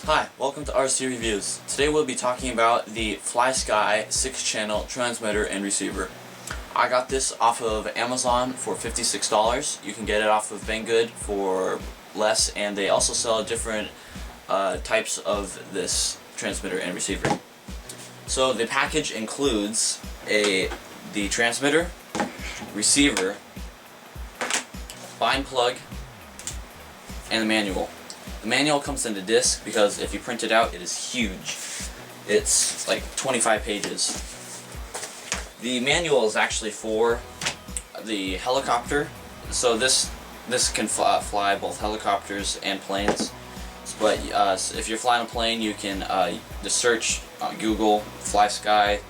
Hi, welcome to RC Reviews. Today we'll be talking about the FS-T6 6-channel transmitter and receiver. I got this off of Amazon for $56. You can get it off of Banggood for less, and they also sell different types of this transmitter and receiver. So the package includes the transmitter, receiver, bind plug, and the manual. The manual comes in a disc because if you print it out, it is huge. It's like 25 pages. The manual is actually for the helicopter, so this can fly both helicopters and planes. But if you're flying a plane, you can just search Google FS-T6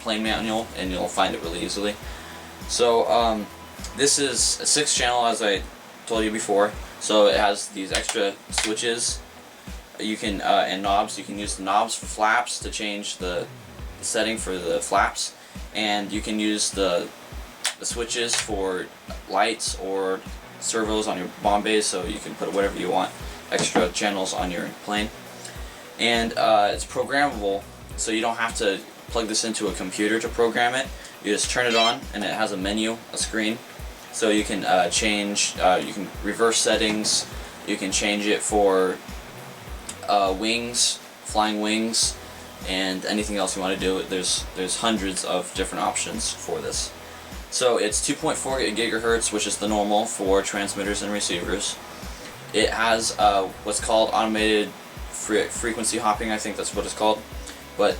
plane manual, and you'll find it really easily. So this is a 6-channel, as I told you before, so it has these extra switches you can and knobs. You can use the knobs for flaps to change the setting for the flaps, and you can use the switches for lights or servos on your bomb bays, so you can put whatever you want, extra channels on your plane. And it's programmable, so you don't have to plug this into a computer to program it. You just turn it on and it has a menu, a screen. So you can change, you can reverse settings, you can change it for wings, flying wings, and anything else you want to do. There's hundreds of different options for this. So it's 2.4 gigahertz, which is the normal for transmitters and receivers. It has what's called automated frequency hopping, I think that's what it's called, but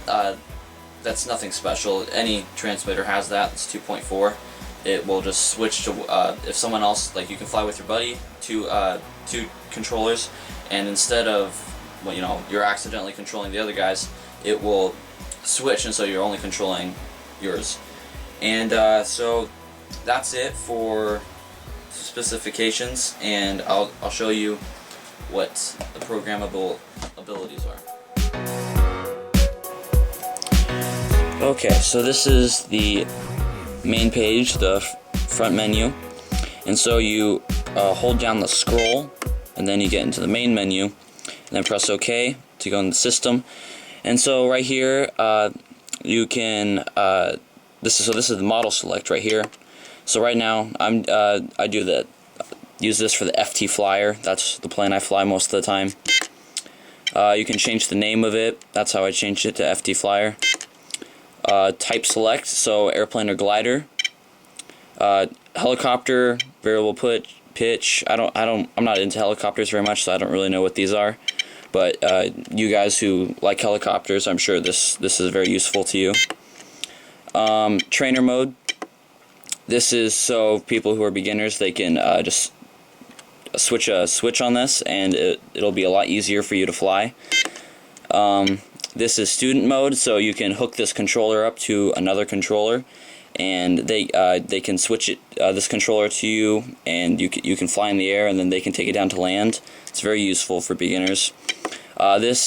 that's nothing special. Any transmitter has that. It's 2.4. It will just switch to if someone else, like you can fly with your buddy, two controllers, and instead of, well, you're accidentally controlling the other guys, it will switch, and so you're only controlling yours. And so that's it for specifications, and I'll show you what the programmable abilities are. Okay, so this is the main page, the front menu, and so you hold down the scroll, and then you get into the main menu, and then press OK to go in the system. And so right here, you can this is the model select right here. So right now I use this for the FT Flyer. That's the plane I fly most of the time. You can change the name of it. That's how I changed it to FT Flyer. Type select, so airplane or glider. Helicopter, variable pitch. I'm not into helicopters very much, so I don't really know what these are. But you guys who like helicopters, I'm sure this is very useful to you. Trainer mode. This is so people who are beginners, they can just switch a switch on this, and it'll be a lot easier for you to fly. This is student mode, so you can hook this controller up to another controller, and they can switch this controller to you, and you can fly in the air, and then they can take it down to land. It's very useful for beginners. I use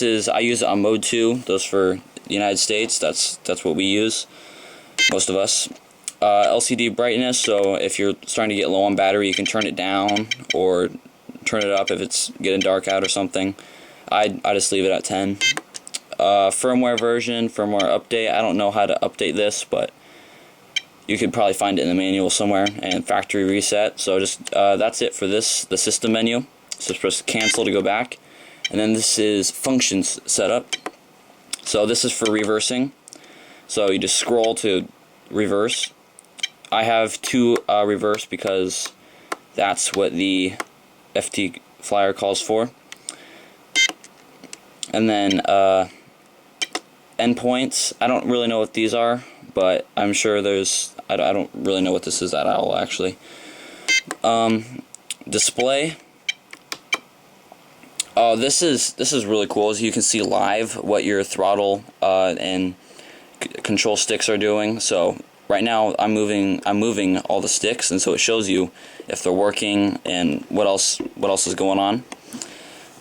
it on mode 2. Those for the United States. That's what we use, most of us. LCD brightness, so if you're starting to get low on battery, you can turn it down or turn it up if it's getting dark out or something. I just leave it at 10. Firmware version, firmware update. I don't know how to update this, but you could probably find it in the manual somewhere. And factory reset. So just that's it for the system menu. So just press cancel to go back, and then this is functions setup. So this is for reversing. So you just scroll to reverse. I have 2 reverse because that's what the FT Flyer calls for. And then endpoints. I don't really know what these are, but I'm sure I don't really know what this is at all, actually. Display. Oh, this is really cool. As you can see live what your throttle and control sticks are doing. So right now I'm moving all the sticks, and so it shows you if they're working and what else is going on.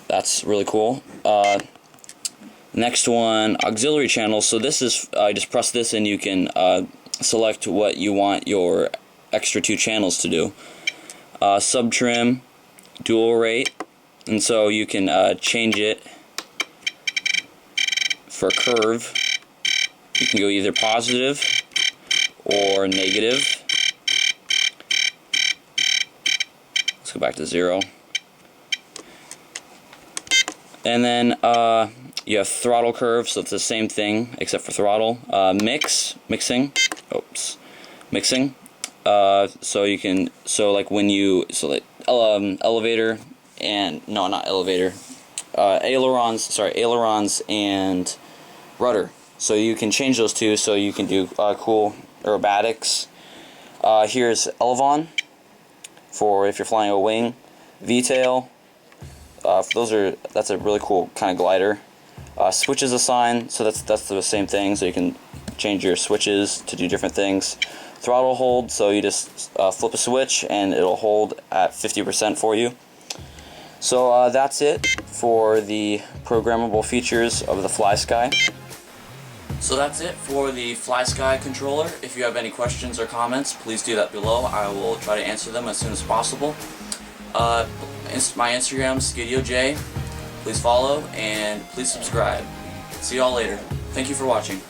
That's really cool. Next one, auxiliary channels. So this is, just press this and you can select what you want your extra 2 channels to do. Sub trim, dual rate, and so you can change it for curve. You can go either positive or negative. Let's go back to 0. And then you have throttle curve, so it's the same thing except for throttle. Mixing. So you can, like when you, elevator and, no, not elevator, ailerons and rudder. So you can change those two, so you can do cool aerobatics. Here's elevon for if you're flying a wing. V-tail. That's a really cool kind of glider. Switches assign, so that's the same thing. So you can change your switches to do different things. Throttle hold, so you just flip a switch and it'll hold at 50% for you. So that's it for the programmable features of the FlySky. So that's it for the FlySky controller. If you have any questions or comments, please do that below. I will try to answer them as soon as possible. My Instagram, SkidioJ. Please follow and please subscribe. See y'all later. Thank you for watching.